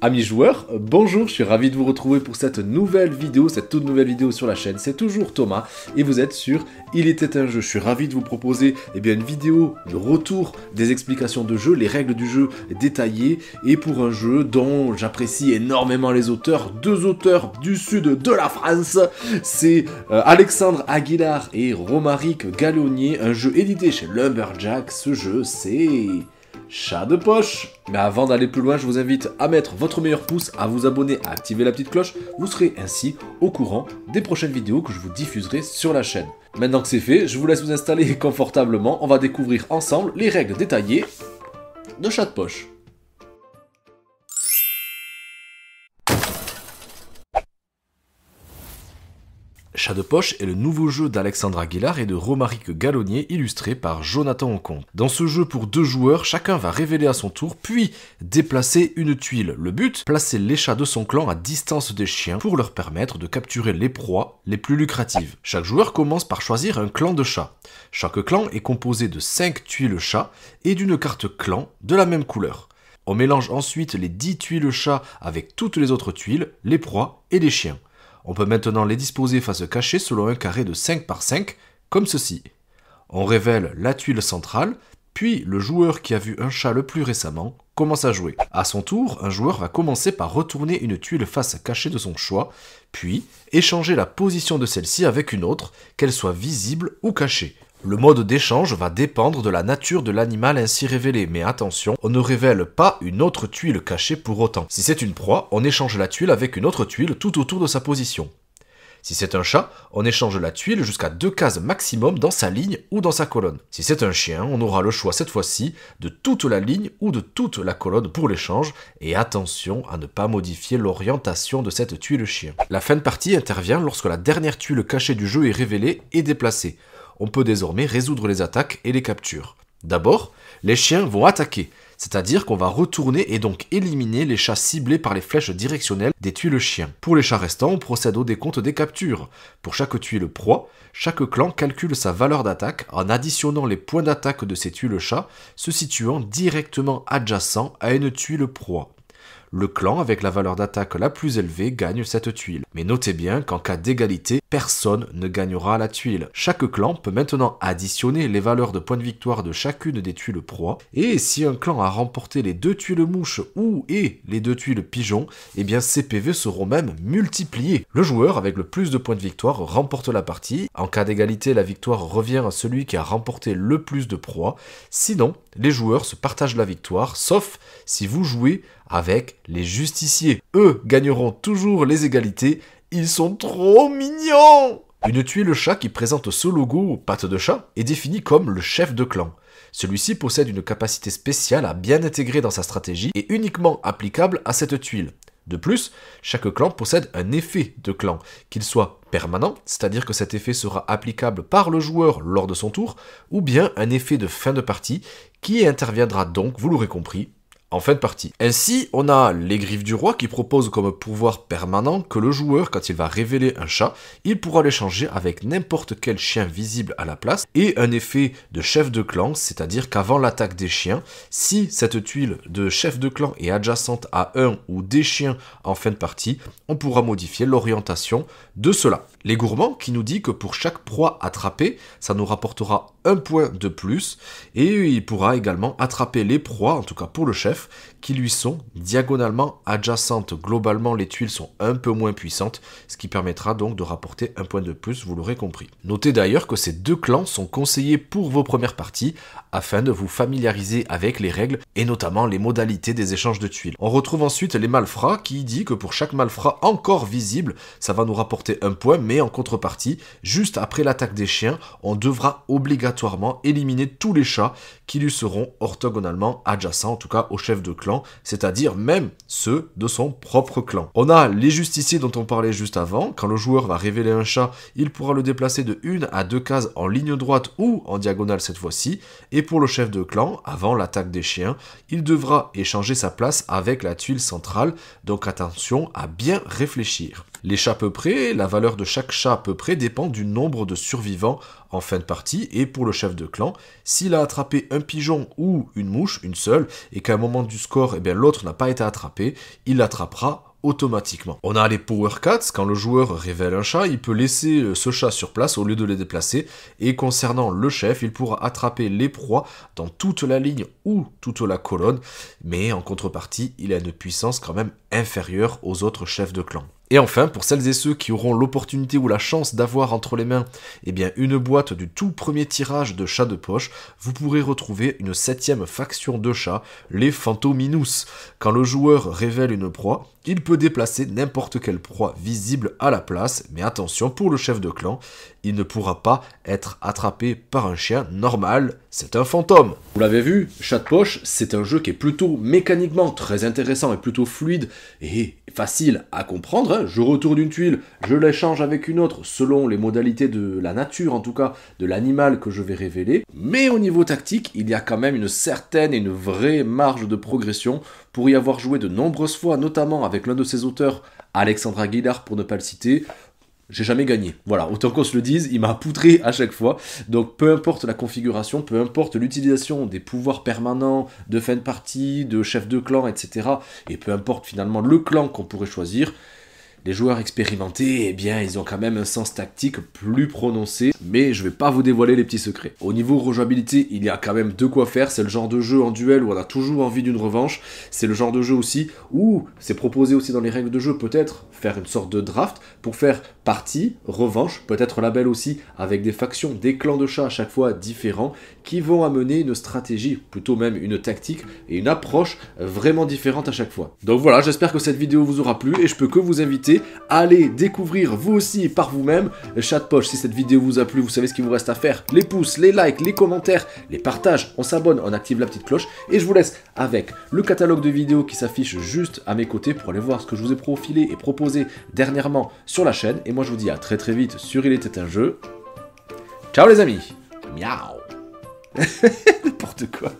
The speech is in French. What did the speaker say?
Amis joueurs, bonjour, je suis ravi de vous retrouver pour cette nouvelle vidéo, cette toute nouvelle vidéo sur la chaîne. C'est toujours Thomas et vous êtes sur Il était un jeu. Je suis ravi de vous proposer une vidéo de retour des explications de jeu, les règles du jeu détaillées et pour un jeu dont j'apprécie énormément les auteurs, deux auteurs du sud de la France. C'est Alexandre Aguilar et Romaric Gallonnier, un jeu édité chez Lumberjack. Ce jeu, c'est Chat de poche. Mais avant d'aller plus loin, je vous invite à mettre votre meilleur pouce, à vous abonner, à activer la petite cloche. Vous serez ainsi au courant des prochaines vidéos que je vous diffuserai sur la chaîne. Maintenant que c'est fait, je vous laisse vous installer confortablement. On va découvrir ensemble les règles détaillées de Chat de poche. Chat de poche est le nouveau jeu d'Alexandre Aguilar et de Romaric Gallonnier illustré par Jonathan Oncomte. Dans ce jeu pour 2 joueurs, chacun va révéler à son tour puis déplacer une tuile. Le but, placer les chats de son clan à distance des chiens pour leur permettre de capturer les proies les plus lucratives. Chaque joueur commence par choisir un clan de chats. Chaque clan est composé de 5 tuiles chats et d'une carte clan de la même couleur. On mélange ensuite les 10 tuiles chats avec toutes les autres tuiles, les proies et les chiens. On peut maintenant les disposer face cachée selon un carré de 5 par 5, comme ceci. On révèle la tuile centrale, puis le joueur qui a vu un chat le plus récemment commence à jouer. À son tour, un joueur va commencer par retourner une tuile face cachée de son choix, puis échanger la position de celle-ci avec une autre, qu'elle soit visible ou cachée. Le mode d'échange va dépendre de la nature de l'animal ainsi révélé, mais attention, on ne révèle pas une autre tuile cachée pour autant. Si c'est une proie, on échange la tuile avec une autre tuile tout autour de sa position. Si c'est un chat, on échange la tuile jusqu'à 2 cases maximum dans sa ligne ou dans sa colonne. Si c'est un chien, on aura le choix cette fois-ci de toute la ligne ou de toute la colonne pour l'échange, et attention à ne pas modifier l'orientation de cette tuile chien. La fin de partie intervient lorsque la dernière tuile cachée du jeu est révélée et déplacée. On peut désormais résoudre les attaques et les captures. D'abord, les chiens vont attaquer, c'est-à-dire qu'on va retourner et donc éliminer les chats ciblés par les flèches directionnelles des tuiles chiens. Pour les chats restants, on procède au décompte des captures. Pour chaque tuile proie, chaque clan calcule sa valeur d'attaque en additionnant les points d'attaque de ces tuiles chats se situant directement adjacents à une tuile proie. Le clan avec la valeur d'attaque la plus élevée gagne cette tuile. Mais notez bien qu'en cas d'égalité, personne ne gagnera la tuile. Chaque clan peut maintenant additionner les valeurs de points de victoire de chacune des tuiles proies, et si un clan a remporté les 2 tuiles mouches et les 2 tuiles pigeons, eh bien ces PV seront même multipliés. Le joueur avec le plus de points de victoire remporte la partie. En cas d'égalité, la victoire revient à celui qui a remporté le plus de proies. Sinon, les joueurs se partagent la victoire, sauf si vous jouez avec les justiciers. Eux gagneront toujours les égalités, ils sont trop mignons! Une tuile chat qui présente ce logo patte de chat est définie comme le chef de clan. Celui-ci possède une capacité spéciale à bien intégrer dans sa stratégie et uniquement applicable à cette tuile. De plus, chaque clan possède un effet de clan, qu'il soit permanent, c'est-à-dire que cet effet sera applicable par le joueur lors de son tour, ou bien un effet de fin de partie, qui interviendra donc, vous l'aurez compris, en fin de partie. Ainsi, on a les griffes du roi qui proposent comme pouvoir permanent que le joueur, quand il va révéler un chat, il pourra l'échanger avec n'importe quel chien visible à la place, et un effet de chef de clan, c'est-à-dire qu'avant l'attaque des chiens, si cette tuile de chef de clan est adjacente à un ou des chiens en fin de partie, on pourra modifier l'orientation de cela. Les gourmands qui nous dit que pour chaque proie attrapée, ça nous rapportera 1 point de plus, et il pourra également attraper les proies, en tout cas pour le chef, qui lui sont diagonalement adjacentes. Globalement, les tuiles sont un peu moins puissantes, ce qui permettra donc de rapporter 1 point de plus, vous l'aurez compris. Notez d'ailleurs que ces 2 clans sont conseillés pour vos premières parties, afin de vous familiariser avec les règles, et notamment les modalités des échanges de tuiles. On retrouve ensuite les malfrats, qui dit que pour chaque malfrat encore visible, ça va nous rapporter 1 point, mais en contrepartie, juste après l'attaque des chiens, on devra obligatoirement éliminer tous les chats qui lui seront orthogonalement adjacents, en tout cas au chef de clan, c'est-à-dire même ceux de son propre clan. On a les justiciers dont on parlait juste avant. Quand le joueur va révéler un chat, il pourra le déplacer de 1 à 2 cases en ligne droite ou en diagonale cette fois-ci, et pour le chef de clan, avant l'attaque des chiens, il devra échanger sa place avec la tuile centrale, donc attention à bien réfléchir. Les chats peu près, la valeur de chaque chat peu près dépend du nombre de survivants en fin de partie, et pour le chef de clan, s'il a attrapé un pigeon ou une mouche, une seule, et qu'à un moment du score, eh bien, l'autre n'a pas été attrapé, il l'attrapera automatiquement. On a les Power Cats, quand le joueur révèle un chat, il peut laisser ce chat sur place au lieu de les déplacer, et concernant le chef, il pourra attraper les proies dans toute la ligne ou toute la colonne, mais en contrepartie, il a une puissance quand même inférieure aux autres chefs de clan. Et enfin, pour celles et ceux qui auront l'opportunité ou la chance d'avoir entre les mains eh bien, une boîte du tout premier tirage de chats de poche, vous pourrez retrouver une 7e faction de chats, les Fantominous. Quand le joueur révèle une proie, il peut déplacer n'importe quelle proie visible à la place, mais attention, pour le chef de clan, il ne pourra pas être attrapé par un chien normal, c'est un fantôme. Vous l'avez vu, Chat de poche, c'est un jeu qui est plutôt mécaniquement très intéressant et plutôt fluide et facile à comprendre. Je retourne une tuile, je l'échange avec une autre selon les modalités de la nature, en tout cas de l'animal que je vais révéler. Mais au niveau tactique, il y a quand même une certaine et une vraie marge de progression. Pour y avoir joué de nombreuses fois, notamment avec l'un de ses auteurs, Alexandre Aguilar pour ne pas le citer, j'ai jamais gagné. Voilà, autant qu'on se le dise, il m'a poutré à chaque fois. Donc peu importe la configuration, peu importe l'utilisation des pouvoirs permanents, de fin de partie, de chef de clan, etc. Et peu importe finalement le clan qu'on pourrait choisir, les joueurs expérimentés, eh bien, ils ont quand même un sens tactique plus prononcé, mais je vais pas vous dévoiler les petits secrets. Au niveau rejouabilité, il y a quand même de quoi faire, c'est le genre de jeu en duel où on a toujours envie d'une revanche, c'est le genre de jeu aussi où c'est proposé aussi dans les règles de jeu peut-être faire une sorte de draft pour faire partie, revanche, peut-être label aussi, avec des factions, des clans de chats à chaque fois différents, qui vont amener une stratégie, plutôt même une tactique et une approche vraiment différente à chaque fois. Donc voilà, j'espère que cette vidéo vous aura plu et je peux que vous inviter à aller découvrir vous aussi par vous-même Chat de poche. Si cette vidéo vous a plu, vous savez ce qu'il vous reste à faire, les pouces, les likes, les commentaires, les partages, on s'abonne, on active la petite cloche et je vous laisse avec le catalogue de vidéos qui s'affiche juste à mes côtés pour aller voir ce que je vous ai profilé et proposé dernièrement sur la chaîne. Et moi je vous dis à très très vite sur Il était un jeu. Ciao les amis. Miaou. N'importe quoi.